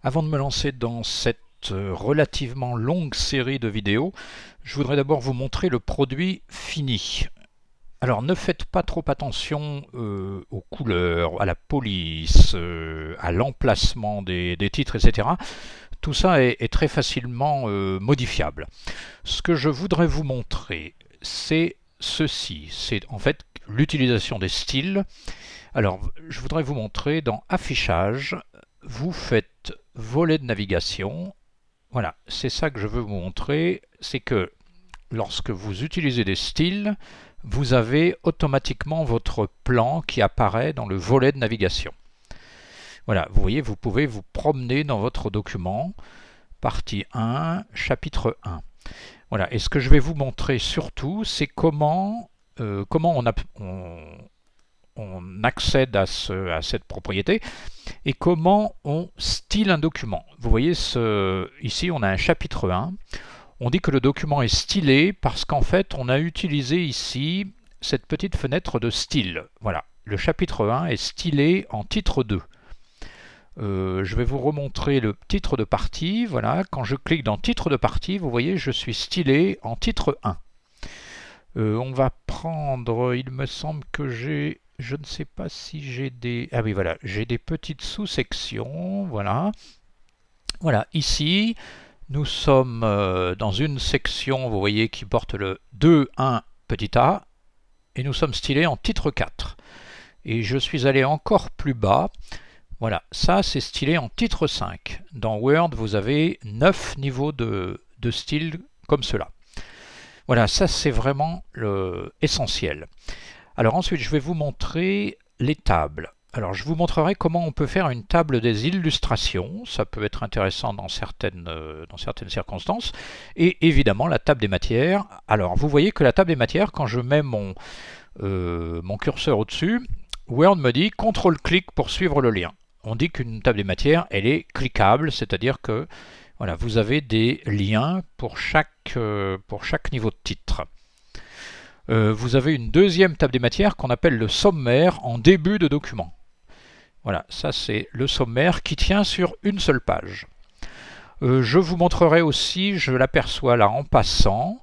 Avant de me lancer dans cette relativement longue série de vidéos, je voudrais d'abord vous montrer le produit fini. Alors ne faites pas trop attention aux couleurs, à la police, à l'emplacement des titres, etc. Tout ça est très facilement modifiable. Ce que je voudrais vous montrer, c'est ceci. C'est en fait l'utilisation des styles. Alors, je voudrais vous montrer dans Affichage, vous faites Volet de navigation. Voilà, c'est ça que je veux vous montrer. C'est que lorsque vous utilisez des styles, vous avez automatiquement votre plan qui apparaît dans le volet de navigation. Voilà, vous voyez, vous pouvez vous promener dans votre document, partie 1, chapitre 1. Voilà, et ce que je vais vous montrer surtout, c'est comment on accède à cette propriété et comment on style un document. Vous voyez, ici on a un chapitre 1. On dit que le document est stylé parce qu'en fait on a utilisé ici cette petite fenêtre de style. Voilà, le chapitre 1 est stylé en titre 2. Je vais vous remontrer le titre de partie. Voilà, quand je clique dans titre de partie, vous voyez, je suis stylé en titre 1. On va prendre, il me semble que je ne sais pas si j'ai des... Ah oui, voilà, j'ai des petites sous-sections, voilà. Voilà, ici, nous sommes dans une section, vous voyez, qui porte le 2.1 petit a, et nous sommes stylés en titre 4. Et je suis allé encore plus bas, voilà, ça c'est stylé en titre 5. Dans Word, vous avez 9 niveaux de style comme cela. Voilà, ça c'est vraiment essentiel. Alors ensuite, je vais vous montrer les tables. Alors je vous montrerai comment on peut faire une table des illustrations, ça peut être intéressant dans certaines circonstances, et évidemment la table des matières. Alors vous voyez que la table des matières, quand je mets mon curseur au-dessus, Word me dit CTRL-clic pour suivre le lien. On dit qu'une table des matières, elle est cliquable, c'est-à-dire que voilà, vous avez des liens pour chaque niveau de titre. Vous avez une deuxième table des matières qu'on appelle le sommaire en début de document. Voilà, ça c'est le sommaire qui tient sur une seule page. Je vous montrerai aussi, je l'aperçois là en passant,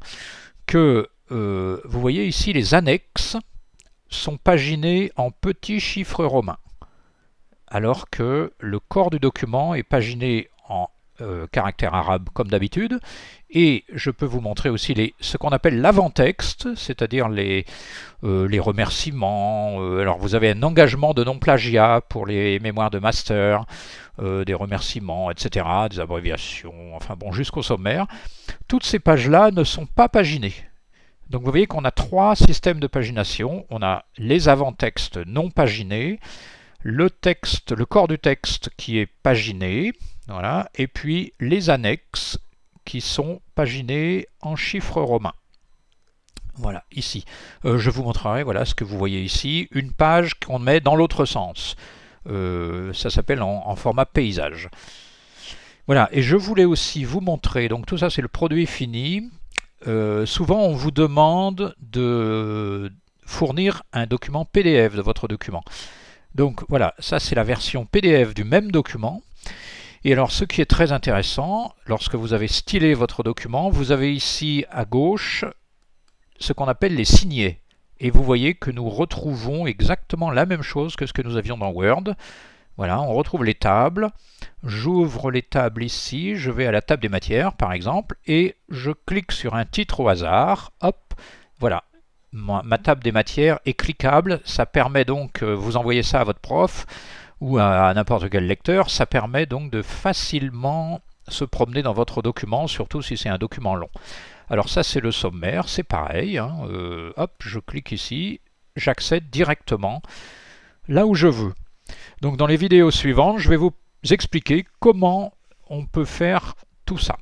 que vous voyez ici les annexes sont paginées en petits chiffres romains, alors que le corps du document est paginé en caractères arabes comme d'habitude. Et je peux vous montrer aussi ce qu'on appelle l'avant-texte, c'est-à-dire les remerciements. Alors vous avez un engagement de non-plagiat pour les mémoires de master, des remerciements, etc., des abréviations, enfin bon, jusqu'au sommaire. Toutes ces pages-là ne sont pas paginées. Donc vous voyez qu'on a 3 systèmes de pagination. On a les avant-textes non paginés, le corps du texte qui est paginé, voilà, et puis les annexes qui sont paginés en chiffres romains. Voilà, ici. Je vous montrerai voilà, ce que vous voyez ici, une page qu'on met dans l'autre sens. Ça s'appelle en format paysage. Voilà, et je voulais aussi vous montrer, donc tout ça c'est le produit fini. Souvent on vous demande de fournir un document PDF de votre document. Donc voilà, ça c'est la version PDF du même document. Et alors ce qui est très intéressant, lorsque vous avez stylé votre document, vous avez ici à gauche ce qu'on appelle les signés. Et vous voyez que nous retrouvons exactement la même chose que ce que nous avions dans Word. Voilà, on retrouve les tables. J'ouvre les tables ici, je vais à la table des matières par exemple, et je clique sur un titre au hasard. Hop, voilà. Ma table des matières est cliquable, ça permet donc, vous envoyez ça à votre prof ou à n'importe quel lecteur, ça permet donc de facilement se promener dans votre document, surtout si c'est un document long. Alors ça c'est le sommaire, c'est pareil, hein, hop, je clique ici, j'accède directement là où je veux. Donc dans les vidéos suivantes, je vais vous expliquer comment on peut faire tout ça.